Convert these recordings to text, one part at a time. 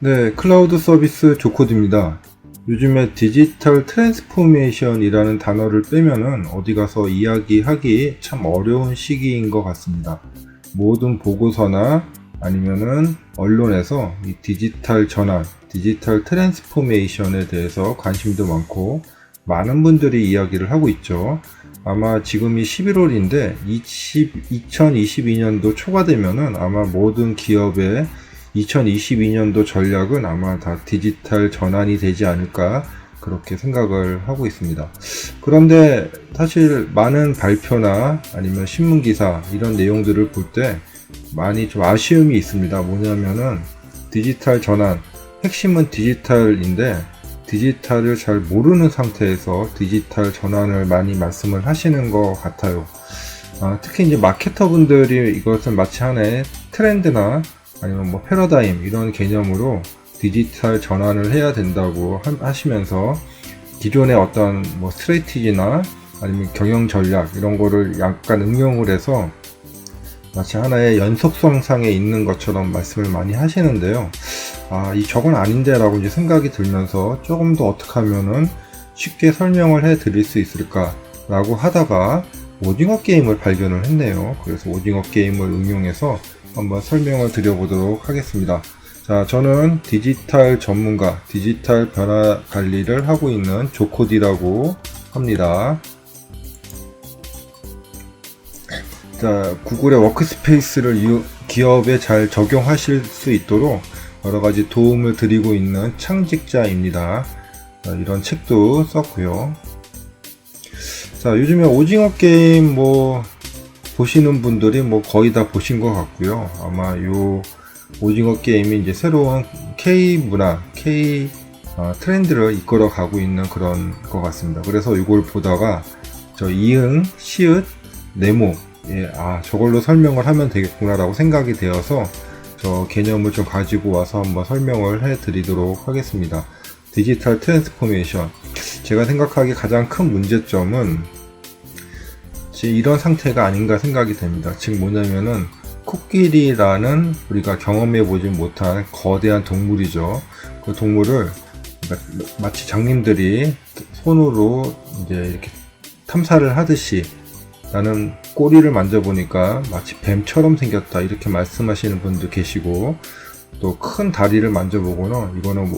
네, 클라우드 서비스 조코드입니다. 요즘에 디지털 트랜스포메이션이라는 단어를 빼면은 어디 가서 이야기하기 참 어려운 시기인 것 같습니다. 모든 보고서나 아니면은 언론에서 이 디지털 전환, 디지털 트랜스포메이션에 대해서 관심도 많고 많은 분들이 이야기를 하고 있죠. 아마 지금이 11월인데 2022년도 초가 되면은 아마 모든 기업의 2022년도 전략은 아마 다 디지털 전환이 되지 않을까 그렇게 생각을 하고 있습니다. 그런데 사실 많은 발표나 아니면 신문기사 이런 내용들을 볼 때 많이 좀 아쉬움이 있습니다. 뭐냐면은 디지털 전환, 핵심은 디지털인데 디지털을 잘 모르는 상태에서 디지털 전환을 많이 말씀을 하시는 것 같아요. 특히 이제 마케터 분들이 이것을 마치 하나의 트렌드나 아니면 뭐 패러다임 이런 개념으로 디지털 전환을 해야 된다고 하시면서 기존의 어떤 뭐 스트래티지나 아니면 경영 전략 이런 거를 약간 응용을 해서 마치 하나의 연속성상에 있는 것처럼 말씀을 많이 하시는데요. 저건 아닌데 라고 이제 생각이 들면서 조금 더 어떻게 하면은 쉽게 설명을 해 드릴 수 있을까 라고 하다가 오징어 게임을 발견을 했네요. 그래서 오징어 게임을 응용해서 한번 설명을 드려보도록 하겠습니다. 자, 저는 디지털 전문가, 디지털 변화 관리를 하고 있는 조코디라고 합니다. 자, 구글의 워크스페이스를 기업에 잘 적용하실 수 있도록 여러가지 도움을 드리고 있는 창직자입니다. 자, 이런 책도 썼고요. 자, 요즘에 오징어 게임 보시는 분들이 거의 다 보신 것 같고요. 아마 요 오징어 게임이 이제 새로운 K 문화, K 트렌드를 이끌어 가고 있는 그런 것 같습니다. 그래서 이걸 보다가 저 이응, 시읒, 네모, 저걸로 설명을 하면 되겠구나라고 생각이 되어서 저 개념을 좀 가지고 와서 한번 설명을 해 드리도록 하겠습니다. 디지털 트랜스포메이션. 제가 생각하기에 가장 큰 문제점은 이런 상태가 아닌가 생각이 됩니다. 즉 뭐냐면은 코끼리라는 우리가 경험해 보지 못한 거대한 동물이죠. 그 동물을 마치 장님들이 손으로 이제 이렇게 탐사를 하듯이 나는 꼬리를 만져보니까 마치 뱀처럼 생겼다 이렇게 말씀하시는 분도 계시고 또 큰 다리를 만져보고는 이거는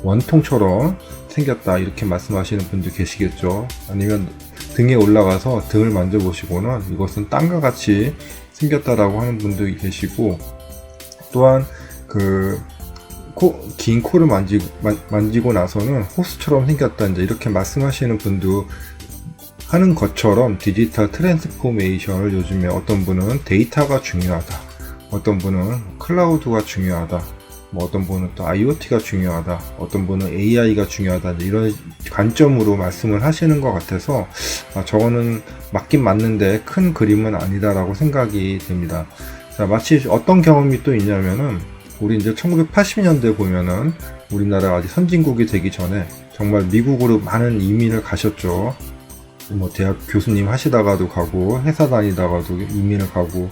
원통처럼 생겼다 이렇게 말씀하시는 분도 계시겠죠. 아니면 등에 올라가서 등을 만져보시고는 이것은 땅과 같이 생겼다라고 하는 분도 계시고 또한 긴 코를 만지고 나서는 호수처럼 생겼다 이제 이렇게 말씀하시는 분도 하는 것처럼 디지털 트랜스포메이션을 요즘에 어떤 분은 데이터가 중요하다, 어떤 분은 클라우드가 중요하다, 어떤 분은 또 IoT가 중요하다, 어떤 분은 AI가 중요하다 이런 관점으로 말씀을 하시는 것 같아서 저거는 맞긴 맞는데 큰 그림은 아니다라고 생각이 됩니다. 자, 마치 어떤 경험이 또 있냐면은 우리 이제 1980년대 보면은 우리나라가 아직 선진국이 되기 전에 정말 미국으로 많은 이민을 가셨죠. 대학 교수님 하시다가도 가고 회사 다니다가도 이민을 가고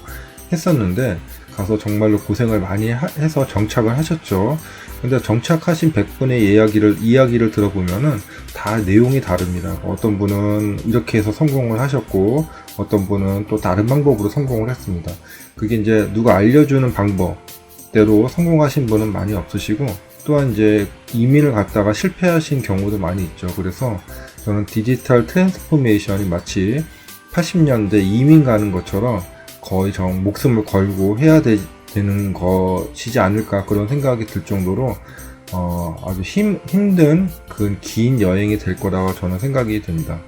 했었는데 가서 정말로 고생을 많이 해서 정착을 하셨죠. 근데 정착하신 100분의 이야기를 들어보면은 다 내용이 다릅니다. 어떤 분은 이렇게 해서 성공을 하셨고 어떤 분은 또 다른 방법으로 성공을 했습니다. 그게 이제 누가 알려주는 방법대로 성공하신 분은 많이 없으시고 또한 이제 이민을 갔다가 실패하신 경우도 많이 있죠. 그래서 저는 디지털 트랜스포메이션이 마치 80년대 이민 가는 것처럼 거의 목숨을 걸고 해야 되는 것이지 않을까 그런 생각이 들 정도로 아주 힘든 긴 여행이 될 거라고 저는 생각이 됩니다.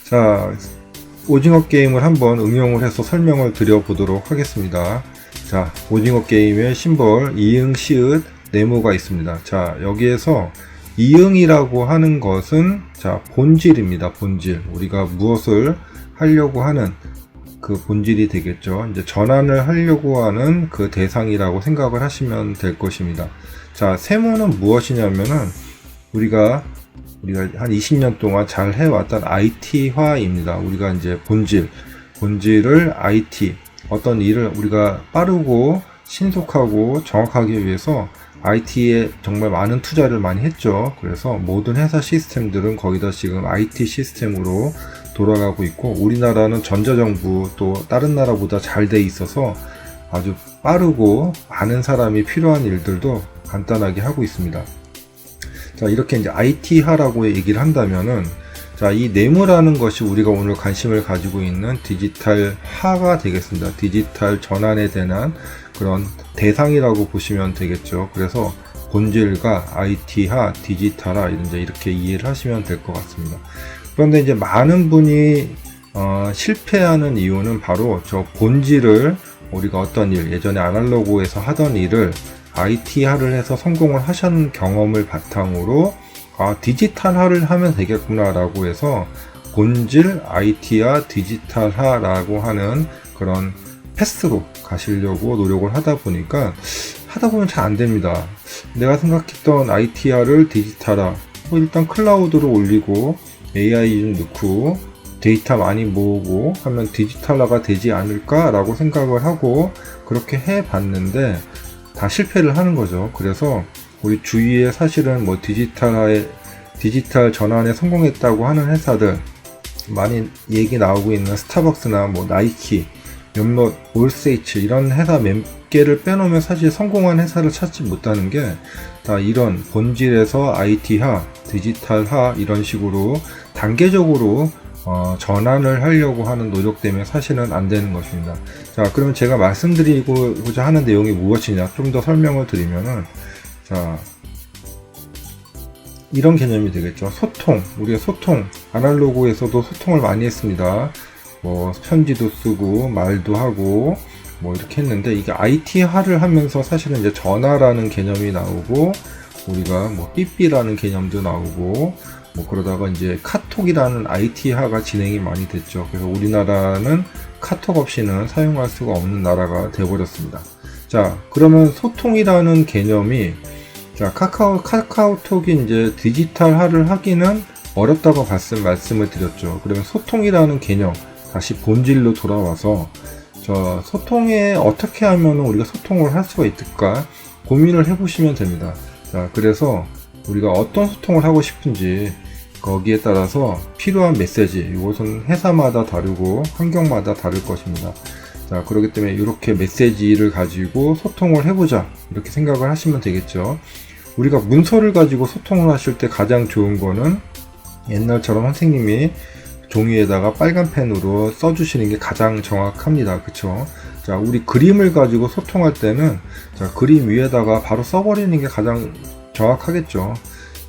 자, 오징어 게임을 한번 응용을 해서 설명을 드려보도록 하겠습니다. 자, 오징어 게임의 심벌 이응, 시읒, 네모가 있습니다. 자, 여기에서 이응이라고 하는 것은 본질입니다. 본질. 우리가 무엇을 하려고 하는 그 본질이 되겠죠. 이제 전환을 하려고 하는 그 대상이라고 생각을 하시면 될 것입니다. 자, 세모는 무엇이냐면은 우리가 한 20년 동안 잘 해왔던 IT화입니다. 우리가 이제 본질을 IT, 어떤 일을 우리가 빠르고 신속하고 정확하게 위해서 IT에 정말 많은 투자를 많이 했죠. 그래서 모든 회사 시스템들은 거의 다 지금 IT 시스템으로 돌아가고 있고, 우리나라는 전자정부 또 다른 나라보다 잘 돼 있어서 아주 빠르고 많은 사람이 필요한 일들도 간단하게 하고 있습니다. 자, 이렇게 이제 IT화라고 얘기를 한다면은, 자, 이 네모라는 것이 우리가 오늘 관심을 가지고 있는 디지털화가 되겠습니다. 디지털 전환에 대한 그런 대상이라고 보시면 되겠죠. 그래서 본질과 IT화, 디지털화 이렇게 이해를 하시면 될 것 같습니다. 그런데 이제 많은 분이 실패하는 이유는 바로 저 본질을, 우리가 어떤 일, 예전에 아날로그에서 하던 일을 IT화를 해서 성공을 하신 경험을 바탕으로 디지털화를 하면 되겠구나 라고 해서 본질, IT화, 디지털화라고 하는 그런 패스로 가시려고 노력을 하다 보니까 하다 보면 잘 안 됩니다. 내가 생각했던 IT화를 디지털화, 일단 클라우드로 올리고 AI 좀 넣고 데이터 많이 모으고 하면 디지털화가 되지 않을까 라고 생각을 하고 그렇게 해 봤는데 다 실패를 하는 거죠. 그래서 우리 주위에 사실은 뭐 디지털 전환에 성공했다고 하는 회사들 많이 얘기 나오고 있는 스타벅스나 뭐 나이키, 몇몇 올세이츠 이런 회사 몇 개를 빼놓으면 사실 성공한 회사를 찾지 못하는 게 다 이런 본질에서 IT화, 디지털화 이런 식으로 단계적으로 전환을 하려고 하는 노력 때문에 사실은 안 되는 것입니다. 자, 그러면 제가 말씀드리고자 하는 내용이 무엇이냐 좀 더 설명을 드리면은, 자, 이런 개념이 되겠죠. 소통, 우리가 소통, 아날로그에서도 소통을 많이 했습니다. 뭐 편지도 쓰고 말도 하고 뭐 이렇게 했는데, 이게 IT화를 하면서 사실은 이제 전화라는 개념이 나오고 우리가 뭐 삐삐라는 개념도 나오고 뭐 그러다가 이제 카톡이라는 IT화가 진행이 많이 됐죠. 그래서 우리나라는 카톡 없이는 사용할 수가 없는 나라가 되어버렸습니다. 자, 그러면 소통이라는 개념이, 자, 카카오톡이 이제 디지털화를 하기는 어렵다고 말씀을 드렸죠. 그러면 소통이라는 개념, 다시 본질로 돌아와서 저 소통에 어떻게 하면 우리가 소통을 할 수가 있을까 고민을 해보시면 됩니다. 자, 그래서 우리가 어떤 소통을 하고 싶은지 거기에 따라서 필요한 메시지, 이것은 회사마다 다르고 환경마다 다를 것입니다. 자, 그렇기 때문에 이렇게 메시지를 가지고 소통을 해보자 이렇게 생각을 하시면 되겠죠. 우리가 문서를 가지고 소통을 하실 때 가장 좋은 거는 옛날처럼 선생님이 종이에다가 빨간 펜으로 써주시는 게 가장 정확합니다. 그쵸? 자, 우리 그림을 가지고 소통할 때는, 자, 그림 위에다가 바로 써버리는 게 가장 정확하겠죠.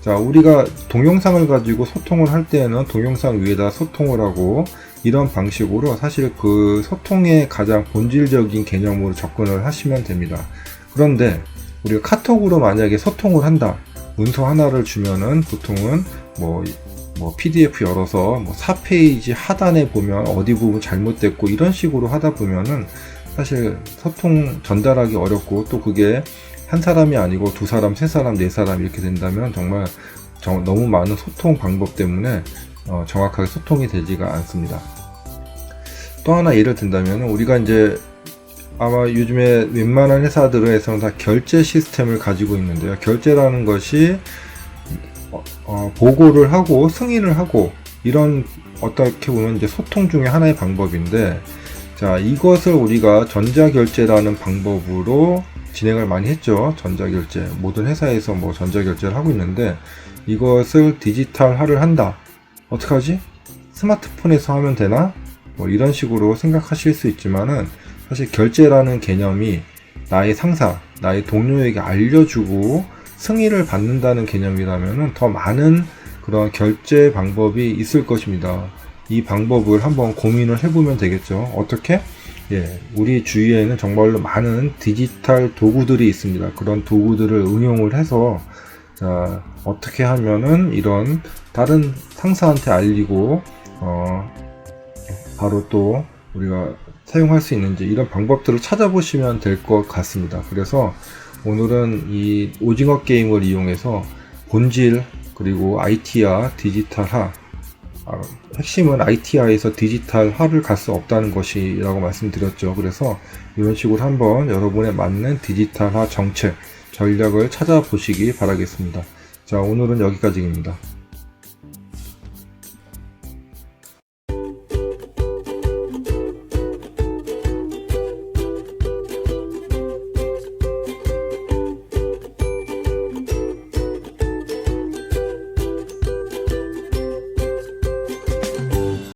자, 우리가 동영상을 가지고 소통을 할 때는 동영상 위에다 소통을 하고 이런 방식으로 사실 그 소통의 가장 본질적인 개념으로 접근을 하시면 됩니다. 그런데 우리가 카톡으로 만약에 소통을 한다, 문서 하나를 주면은 보통은 뭐 PDF 열어서 뭐 4페이지 하단에 보면 어디 부분 잘못됐고 이런 식으로 하다 보면은 사실 소통 전달하기 어렵고, 또 그게 한 사람이 아니고 두 사람, 세 사람, 네 사람 이렇게 된다면 정말 너무 많은 소통 방법 때문에 정확하게 소통이 되지가 않습니다. 또 하나 예를 든다면 우리가 이제 아마 요즘에 웬만한 회사들에서는 다 결제 시스템을 가지고 있는데요. 결제라는 것이 보고를 하고 승인을 하고 이런, 어떻게 보면 이제 소통 중에 하나의 방법인데, 자, 이것을 우리가 전자결제라는 방법으로 진행을 많이 했죠. 전자결제, 모든 회사에서 뭐 전자결제를 하고 있는데, 이것을 디지털화를 한다, 어떡하지? 스마트폰에서 하면 되나? 뭐 이런 식으로 생각하실 수 있지만은, 사실 결제라는 개념이 나의 상사, 나의 동료에게 알려주고 승인을 받는다는 개념이라면은 더 많은 그런 결제 방법이 있을 것입니다. 이 방법을 한번 고민을 해보면 되겠죠. 어떻게? 예, 우리 주위에는 정말로 많은 디지털 도구들이 있습니다. 그런 도구들을 응용을 해서, 자, 어떻게 하면은 이런 다른 상사한테 알리고 바로 또 우리가 사용할 수 있는지, 이런 방법들을 찾아보시면 될 것 같습니다. 그래서 오늘은 이 오징어 게임을 이용해서 본질, 그리고 IT화, 디지털화, 핵심은 IT화에서 디지털화를 갈 수 없다는 것이라고 말씀드렸죠. 그래서 이런 식으로 한번 여러분에 맞는 디지털화 정책, 전략을 찾아보시기 바라겠습니다. 자, 오늘은 여기까지입니다.